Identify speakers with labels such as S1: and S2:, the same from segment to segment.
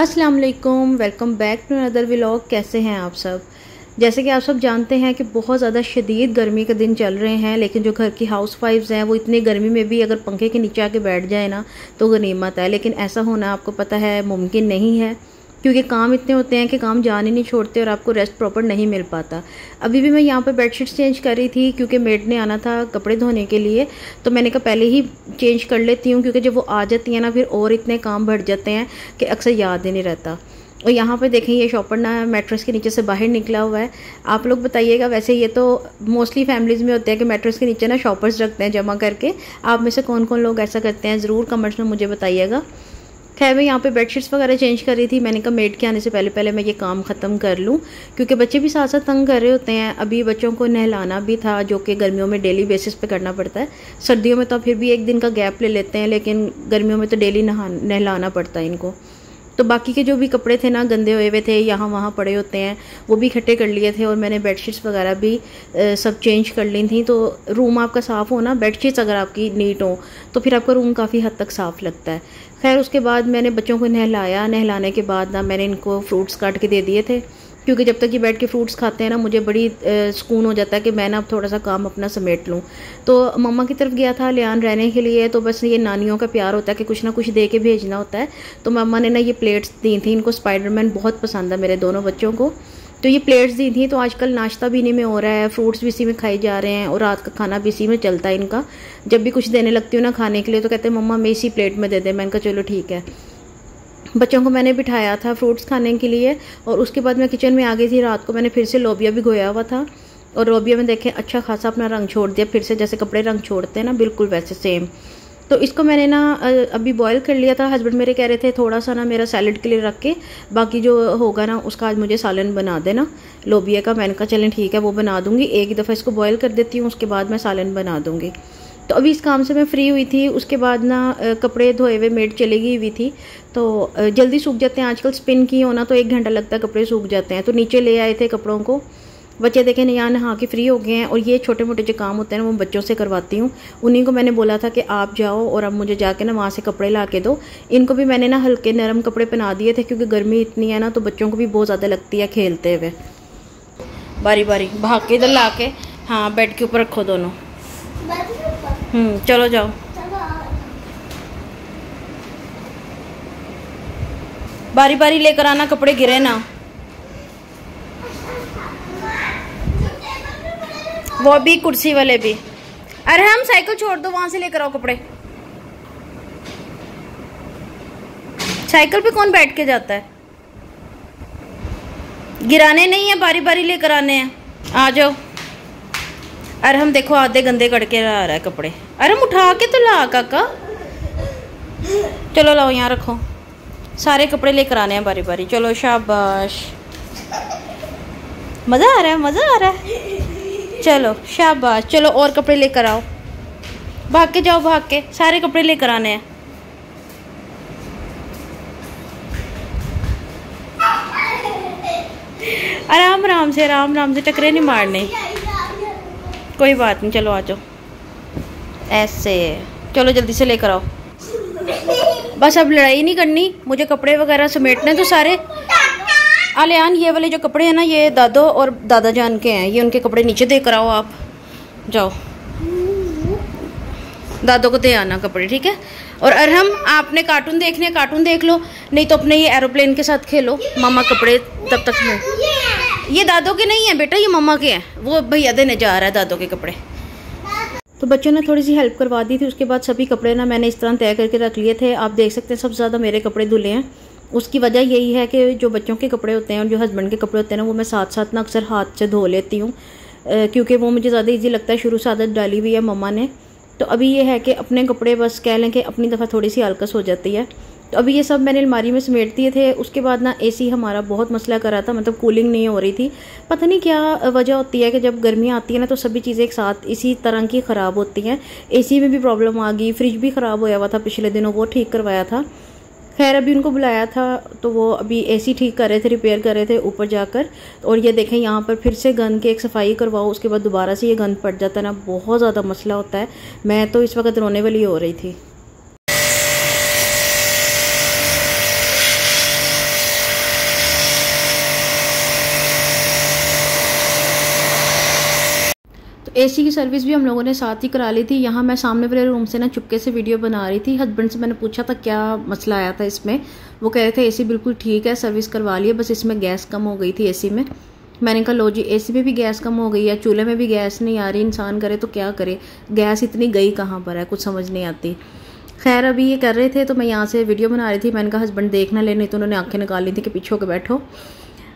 S1: अस्सलाम वालेकुम, welcome back to another vlog. कैसे हैं आप सब? जैसे कि आप सब जानते हैं कि बहुत ज़्यादा शदीद गर्मी के दिन चल रहे हैं, लेकिन जो घर की हाउस वाइफ्स हैं वो इतनी गर्मी में भी अगर पंखे के नीचे आके बैठ जाए ना तो गनीमत है। लेकिन ऐसा होना आपको पता है मुमकिन नहीं है, क्योंकि काम इतने होते हैं कि काम जान ही नहीं छोड़ते और आपको रेस्ट प्रॉपर नहीं मिल पाता। अभी भी मैं यहाँ पे बेडशीट्स चेंज कर रही थी क्योंकि मेड ने आना था कपड़े धोने के लिए, तो मैंने कहा पहले ही चेंज कर लेती हूँ, क्योंकि जब वो आ जाती है ना फिर और इतने काम बढ़ जाते हैं कि अक्सर याद ही नहीं रहता। और यहाँ पे देखें ये शॉपर ना मैट्रेस के नीचे से बाहर निकला हुआ है। आप लोग बताइएगा, वैसे ये तो मोस्टली फैमिलीज़ में होते हैं कि मैट्रेस के नीचे ना शॉपर्स रखते हैं जमा करके। आप में से कौन कौन लोग ऐसा करते हैं ज़रूर कमेंट्स में मुझे बताइएगा। खैर मैं यहाँ पे बेडशीट्स वगैरह चेंज कर रही थी। मैंने कहा मेड के आने से पहले पहले मैं ये काम ख़त्म कर लूँ, क्योंकि बच्चे भी साथ साथ तंग कर रहे होते हैं। अभी बच्चों को नहलाना भी था, जो कि गर्मियों में डेली बेसिस पे करना पड़ता है। सर्दियों में तो फिर भी एक दिन का गैप ले लेते हैं, लेकिन गर्मियों में तो डेली नहलाना पड़ता है इनको। तो बाकी के जो भी कपड़े थे ना गंदे हुए थे, यहाँ वहाँ पड़े होते हैं, वो भी इकट्ठे कर लिए थे। और मैंने बेडशीट्स वगैरह भी सब चेंज कर ली थी। तो रूम आपका साफ़ हो ना, बेडशीट्स अगर आपकी नीट हो तो फिर आपका रूम काफ़ी हद तक साफ़ लगता है। खैर उसके बाद मैंने बच्चों को नहलाया। नहलाने के बाद ना मैंने इनको फ्रूट्स काट के दे दिए थे, क्योंकि जब तक ये बैठ के फ्रूट्स खाते हैं ना मुझे बड़ी सुकून हो जाता है कि मैं ना अब थोड़ा सा काम अपना समेट लूँ। तो मम्मा की तरफ गया था लियान रहने के लिए, तो बस ये नानियों का प्यार होता है कि कुछ ना कुछ दे के भेजना होता है। तो मम्मा ने ना ये प्लेट्स दी थी। इनको स्पाइडरमैन बहुत पसंद है मेरे दोनों बच्चों को, तो ये प्लेट्स दी थी। तो आजकल नाश्ता भी इन्हीं में हो रहा है, फ्रूट्स भी इसी में खाए जा रहे हैं और रात का खाना भी इसी में चलता है इनका। जब भी कुछ देने लगती हूँ ना खाने के लिए तो कहते हैं मम्मा मैं इसी प्लेट में दे दे। मैंने कहा चलो ठीक है। बच्चों को मैंने बिठाया था फ्रूट्स खाने के लिए और उसके बाद मैं किचन में आ गई थी। रात को मैंने फिर से लोबिया भी गोया हुआ था और लोबिया में देखें अच्छा खासा अपना रंग छोड़ दिया, फिर से जैसे कपड़े रंग छोड़ते हैं ना बिल्कुल वैसे सेम। तो इसको मैंने ना अभी बॉईल कर लिया था। हस्बैंड मेरे कह रहे थे थोड़ा सा ना मेरा सैलड के लिए रख के बाकी जो होगा ना उसका आज मुझे सालन बना देना लोबिया का। मैंने कहा चलें ठीक है वो बना दूंगी, एक ही दफ़ा इसको बॉईल कर देती हूँ, उसके बाद मैं सालन बना दूंगी। तो अभी इस काम से मैं फ्री हुई थी। उसके बाद ना कपड़े धोए हुए मेड चली गई हुई थी, तो जल्दी सूख जाते हैं। आजकल स्पिन की होना तो 1 घंटा लगता है, कपड़े सूख जाते हैं। तो नीचे ले आए थे कपड़ों को। बच्चे देखें यहाँ नहा के फ्री हो गए हैं और ये छोटे मोटे जो काम होते हैं ना वो बच्चों से करवाती हूँ। उन्हीं को मैंने बोला था कि आप जाओ और अब मुझे जाके ना वहाँ से कपड़े ला के दो। इनको भी मैंने ना हल्के नरम कपड़े पहना दिए थे, क्योंकि गर्मी इतनी है ना तो बच्चों को भी बहुत ज़्यादा लगती है खेलते हुए। बारी बारी भाग के इधर ला के, हाँ बेड के ऊपर रखो दोनों। चलो जाओ। बारी बारी लेकर आना, कपड़े गिरे ना। वो भी कुर्सी वाले भी। अरे हम साइकिल छोड़ दो, वहां से लेकर आओ कपड़े। साइकिल पे कौन बैठ के जाता है? गिराने नहीं है, बारी बारी लेकर आने हैं। आ जाओ। अरे हम देखो आधे गंदे करके ला रहा है कपड़े। अरे हम उठा के तो ला काका। चलो लाओ यहाँ रखो, सारे कपड़े लेकर आने हैं बारी बारी। चलो शाबाश, मज़ा आ रहा है, मज़ा आ रहा है। चलो शाबाश, चलो और कपड़े लेकर आओ। भाग के जाओ, भाग के सारे कपड़े लेकर आने हैं। आराम आराम से, आराम आराम से, टकरे नहीं मारने। कोई बात नहीं, चलो आ जाओ ऐसे। चलो जल्दी से लेकर आओ। बस अब लड़ाई नहीं करनी, मुझे कपड़े वगैरह समेटने तो सारे। आलियान ये वाले जो कपड़े हैं ना ये दादो और दादा जान के हैं, ये उनके कपड़े नीचे दे कर आओ। आप जाओ दादो को दे आना कपड़े, ठीक है। और अरहम आपने कार्टून देखने, कार्टून देख लो, नहीं तो अपने ये एरोप्लेन के साथ खेलो। मामा कपड़े तब तक में। ये दादो के नहीं है बेटा, ये मम्मा के हैं। वो भैया देने जा रहा है दादो के कपड़े। तो बच्चों ने थोड़ी सी हेल्प करवा दी थी। उसके बाद सभी कपड़े ना मैंने इस तरह तय करके रख लिए थे। आप देख सकते हैं सबसे ज़्यादा मेरे कपड़े धुले हैं। उसकी वजह यही है कि जो बच्चों के कपड़े होते हैं और जो हस्बैंड के कपड़े होते हैं ना वो मैं साथ साथ ना अक्सर हाथ से धो लेती हूँ, क्योंकि वो मुझे ज़्यादा ईजी लगता है। शुरू से आदत डाली हुई है मम्मा ने। तो अभी ये है कि अपने कपड़े बस कह लें कि अपनी दफ़ा थोड़ी सी हल्कस हो जाती है। तो अभी ये सब मैंने अलमारी में समेट दिए थे। उसके बाद ना एसी हमारा बहुत मसला कर रहा था, मतलब कूलिंग नहीं हो रही थी। पता नहीं क्या वजह होती है कि जब गर्मी आती है ना तो सभी चीज़ें एक साथ इसी तरह की ख़राब होती हैं। एसी में भी प्रॉब्लम आ गई, फ्रिज भी ख़राब होया हुआ था पिछले दिनों, वो ठीक करवाया था। खैर अभी उनको बुलाया था तो वो अभी एसी ठीक कर रहे थे, रिपेयर कर रहे थे ऊपर जाकर। और ये देखें यहाँ पर फिर से गंद की एक सफाई करवाओ, उसके बाद दोबारा से ये गंद पड़ जाता है ना, बहुत ज़्यादा मसला होता है। मैं तो इस वक्त रोने वाली हो रही थी। एसी की सर्विस भी हम लोगों ने साथ ही करा ली थी। यहाँ मैं सामने वाले रूम से ना चुपके से वीडियो बना रही थी। हस्बैंड से मैंने पूछा था क्या मसला आया था इसमें। वो कह रहे थे एसी बिल्कुल ठीक है, सर्विस करवा लिए, बस इसमें गैस कम हो गई थी एसी में। मैंने कहा लो जी, एसी में भी गैस कम हो गई है, चूल्हे में भी गैस नहीं आ रही, इंसान करे तो क्या करे, गैस इतनी गई कहाँ पर है, कुछ समझ नहीं आती। खैर अभी ये कर रहे थे तो मैं यहाँ से वीडियो बना रही थी। मैंने कहा हस्बैंड देखना ले, नहीं तो उन्होंने आंखें निकाल ली थी कि पीछे होकर बैठो।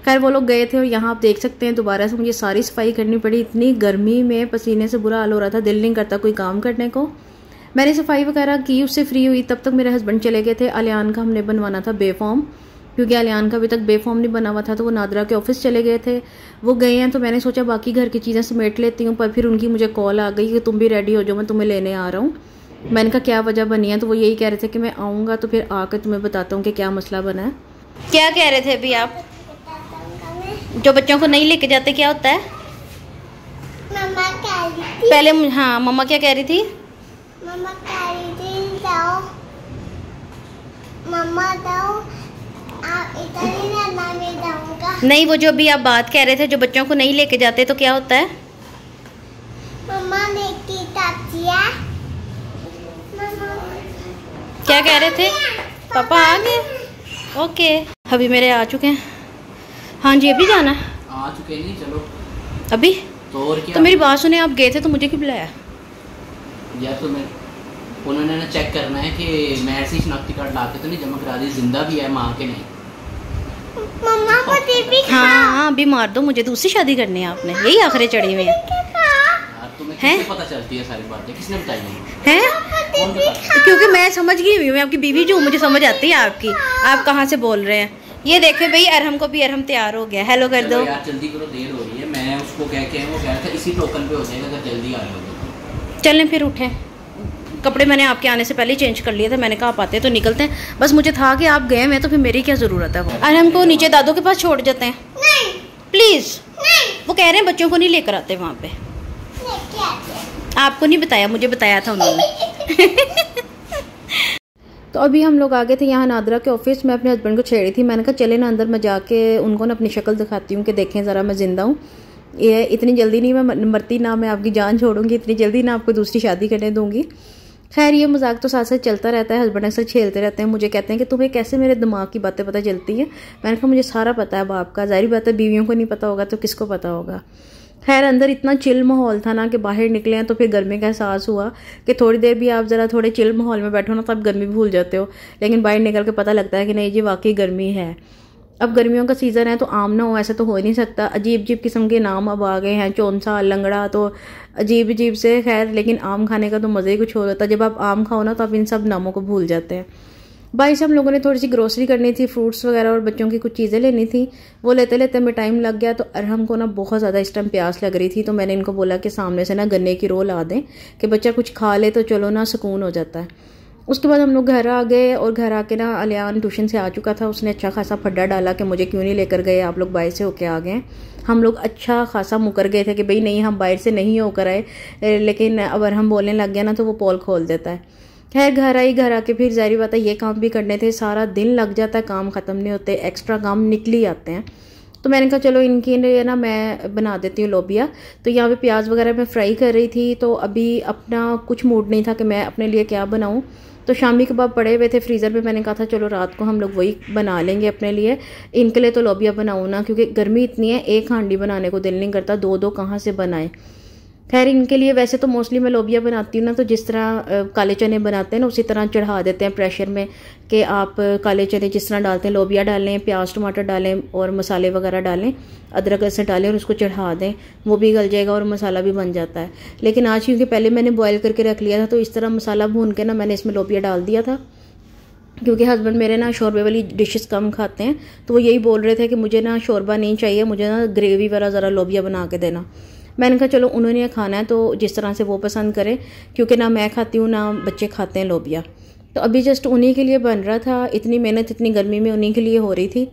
S1: खैर वो लोग गए थे और यहाँ आप देख सकते हैं दोबारा से मुझे सारी सफाई करनी पड़ी। इतनी गर्मी में पसीने से बुरा हाल हो रहा था, दिल नहीं करता कोई काम करने को। मैंने सफाई वगैरह की, उससे फ्री हुई, तब तक मेरे हस्बैंड चले गए थे। अलियान का हमने बनवाना था बेफॉर्म, क्योंकि अलियान का अभी तक बेफॉर्म नहीं बना हुआ था, तो वो नादरा के ऑफिस चले गए थे। वो गए हैं तो मैंने सोचा बाकी घर की चीज़ें समेट लेती हूँ, पर फिर उनकी मुझे कॉल आ गई कि तुम भी रेडी हो जाओ, मैं तुम्हें लेने आ रहा हूँ। मैंने कहा क्या वजह बनी है, तो वो यही कह रहे थे कि मैं आऊँगा तो फिर आकर तुम्हें बताता हूँ कि क्या मसला बना है। क्या कह रहे थे अभी आप? जो बच्चों को नहीं लेके जाते क्या होता है?
S2: मम्मा कह रही थी
S1: पहले हाँ, मम्मा क्या कह रही थी?
S2: मम्मा कह रही थी जाओ, मम्मा जाओ, आप इधर ही रहना, मैं जाऊंगा।
S1: नहीं, वो जो अभी आप बात कह रहे थे जो बच्चों को नहीं लेके जाते तो क्या होता है?
S2: मम्मा लेके जाती है।
S1: क्या कह रहे थे? पापा आ गए? ओके, अभी मेरे आ चुके हैं। हाँ जी, अभी जाना है?
S3: आ चुके नहीं, चलो
S1: अभी
S3: तो और क्या।
S1: तो मेरी बात सुने, आप गए थे तो मुझे क्यों बुलाया?
S3: या तो मैं उन्होंने ना चेक करना है कि मैं ऐसी शनाख्ती कार्ड ला के तो नहीं जमा करा दी, जिंदा भी है माँ के नहीं।
S2: मम्मा को भी
S1: हाँ, अभी मार दो मुझे, दूसरी शादी करनी है आपने, यही आखिरी चढ़ी हुई है।
S3: तुम्हें किससे पता चलती है सारी बातें, किसने बताई
S1: है?
S3: कौन बताता?
S1: क्योंकि मैं समझ गई हुई हूँ, मैं आपकी बीवी जो, मुझे समझ आती है आपकी, आप कहाँ से बोल रहे हैं। ये देखे भाई, अरहम को भी, अरहम तैयार हो गया, हेलो कर दो
S3: यार, जल्दी करो, देर हो रही है। मैं उसको कह के वो कह रहा था इसी टोकन पे हो जाएगा अगर जल्दी आ रहे हो।
S1: चलें फिर, उठें। कपड़े मैंने आपके आने से पहले ही चेंज कर लिए थे, मैंने कहा आप आते हैं तो निकलते हैं। बस मुझे था कि आप गए हैं तो फिर मेरी क्या ज़रूरत है। वो अरहम को नीचे दादों के पास छोड़ जाते हैं।
S2: नहीं,
S1: प्लीज़
S2: नहीं,
S1: वो कह रहे हैं बच्चों को नहीं लेकर आते वहाँ पे।
S2: लेके आते।
S1: आपको नहीं बताया, मुझे बताया था उन्होंने। तो अभी हम लोग आ गए थे यहाँ नादरा के ऑफिस। मैं अपने हस्बैंड को छेड़ी थी, मैंने कहा चले ना अंदर, मैं जाके उनको ना अपनी शक्ल दिखाती हूँ कि देखें ज़रा मैं ज़िंदा हूँ। ये इतनी जल्दी नहीं मैं मरती, ना मैं आपकी जान छोड़ूंगी इतनी जल्दी, ना आपको दूसरी शादी करने दूंगी। खैर ये मजाक तो साथ साथ चलता रहता है, हस्बैंड अक्सर छेलते रहते हैं। मुझे कहते हैं कि तुम्हें कैसे मेरे दिमाग की बातें पता चलती हैं। मैंने कहा मुझे सारा पता है बाप का, जाहिर बात है बीवियों को नहीं पता होगा तो किसको पता होगा। खैर अंदर इतना चिल माहौल था ना कि बाहर निकले हैं तो फिर गर्मी का एहसास हुआ कि थोड़ी देर भी आप ज़रा थोड़े चिल माहौल में बैठो ना तो आप गर्मी भूल जाते हो, लेकिन बाहर निकल के पता लगता है कि नहीं जी वाकई गर्मी है। अब गर्मियों का सीज़न है तो आम ना हो ऐसा तो हो ही नहीं सकता। अजीब अजीब किस्म के नाम अब आ गए हैं, चौंसा, लंगड़ा, तो अजीब अजीब से। खैर लेकिन आम खाने का तो मज़ा ही कुछ हो होता है। जब आप आम खाओ ना तो आप इन सब नामों को भूल जाते हैं। बाई से हम लोगों ने थोड़ी सी ग्रोसरी करनी थी, फ्रूट्स वगैरह और बच्चों की कुछ चीज़ें लेनी थी। वो लेते लेते हमें टाइम लग गया। तो अरहम को ना बहुत ज़्यादा इस टाइम प्यास लग रही थी, तो मैंने इनको बोला कि सामने से ना गन्ने की रो ला दें कि बच्चा कुछ खा ले तो चलो ना सुकून हो जाता है। उसके बाद हम लोग घर आ गए और घर आके ना अलियान ट्यूशन से आ चुका था। उसने अच्छा खासा फड्डा डाला कि मुझे क्यों नहीं लेकर गए, आप लोग बाहर से होके आ गए। हम लोग अच्छा खासा मुकर गए थे कि भाई नहीं हम बाहर से नहीं होकर आए, लेकिन अब हम बोलने लग गया ना तो वो पोल खोल देता है। खैर घर आई, घर आके फिर जारी बात है ये काम भी करने थे, सारा दिन लग जाता है, काम ख़त्म नहीं होते, एक्स्ट्रा काम निकल ही आते हैं। तो मैंने कहा चलो इनकी ना मैं बना देती हूँ लोबिया। तो यहाँ पे प्याज वगैरह मैं फ्राई कर रही थी, तो अभी अपना कुछ मूड नहीं था कि मैं अपने लिए क्या बनाऊँ। तो शामी कबाब पड़े हुए थे फ्रीज़र में, मैंने कहा था चलो रात को हम लोग वही बना लेंगे अपने लिए। इनके लिए तो लोबिया बनाऊँ ना, क्योंकि गर्मी इतनी है, एक हांडी बनाने को दिल नहीं करता, दो दो कहाँ से बनाएं। खैर इनके लिए वैसे तो मोस्टली मैं लोबिया बनाती हूँ ना तो जिस तरह काले चने बनाते हैं ना उसी तरह चढ़ा देते हैं प्रेशर में कि आप काले चने जिस तरह डालते हैं लोबिया डालें, प्याज टमाटर डालें और मसाले वगैरह डालें, अदरक ऐसे डालें और उसको चढ़ा दें, वो भी गल जाएगा और मसाला भी बन जाता है। लेकिन आज क्योंकि पहले मैंने बॉयल करके रख लिया था तो इस तरह मसाला भून के ना मैंने इसमें लोबिया डाल दिया था। क्योंकि हस्बैंड मेरे ना शोरबे वाली डिशेस कम खाते हैं, तो वो यही बोल रहे थे कि मुझे ना शोरबा नहीं चाहिए, मुझे ना ग्रेवी वाला ज़रा लोबिया बना के देना। मैंने कहा चलो उन्होंने खाना है तो जिस तरह से वो पसंद करें, क्योंकि ना मैं खाती हूँ ना बच्चे खाते हैं लोबिया। तो अभी जस्ट उन्हीं के लिए बन रहा था, इतनी मेहनत इतनी गर्मी में उन्हीं के लिए हो रही थी।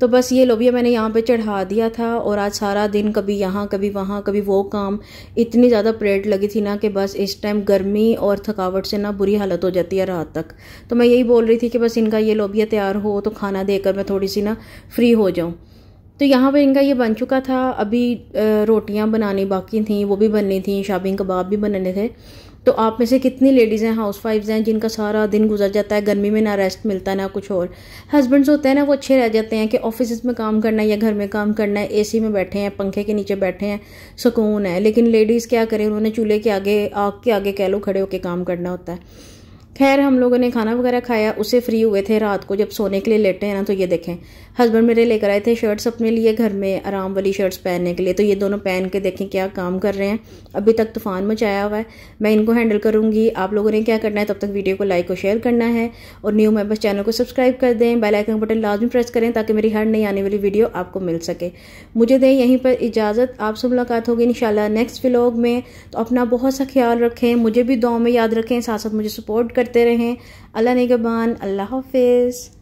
S1: तो बस ये लोबिया मैंने यहाँ पे चढ़ा दिया था और आज सारा दिन कभी यहाँ कभी वहाँ कभी वो काम, इतनी ज़्यादा परेड लगी थी ना कि बस इस टाइम गर्मी और थकावट से ना बुरी हालत हो जाती है रात तक। तो मैं यही बोल रही थी कि बस इनका ये लोबिया तैयार हो तो खाना देकर मैं थोड़ी सी ना फ्री हो जाऊँ। तो यहाँ पे इनका ये बन चुका था। अभी रोटियाँ बनानी बाकी थी, वो भी बननी थी, शाबीन कबाब भी बनने थे। तो आप में से कितनी लेडीज़ हैं, हाउस वाइफ्स हैं, जिनका सारा दिन गुजर जाता है गर्मी में, ना रेस्ट मिलता है ना कुछ और। हस्बैंड्स होते हैं ना, वो अच्छे रह जाते हैं कि ऑफिस में काम करना है या घर में काम करना है, एसी में बैठे हैं, पंखे के नीचे बैठे हैं, सुकून है। लेकिन लेडीज़ क्या करें, उन्होंने चूल्हे के आगे, आग के आगे कह लो, खड़े होकर काम करना होता है। खैर हम लोगों ने खाना वगैरह खाया, उससे फ्री हुए थे रात को, जब सोने के लिए लेटे हैं ना, तो ये देखें हस्बैंड मेरे लेकर आए थे शर्ट्स अपने लिए घर में आराम वाली शर्ट्स पहनने के लिए। तो ये दोनों पहन के देखें क्या काम कर रहे हैं। अभी तक तूफान मचाया हुआ है, मैं इनको हैंडल करूँगी। आप लोगों ने क्या करना है, तब तक वीडियो को लाइक और शेयर करना है, और न्यू मेंबर्स चैनल को सब्सक्राइब कर दें, बेल आइकन बटन लाजमी प्रेस करें ताकि मेरी हर नई आने वाली वीडियो आपको मिल सके। मुझे दें यहीं पर इजाज़त, आपसे मुलाकात होगी इंशाल्लाह नेक्स्ट व्लॉग में। तो अपना बहुत सा ख्याल रखें, मुझे भी दुआ में याद रखें, साथ साथ मुझे सपोर्ट करते रहें। अल्लाह निगहबान, अल्लाह हाफिज़।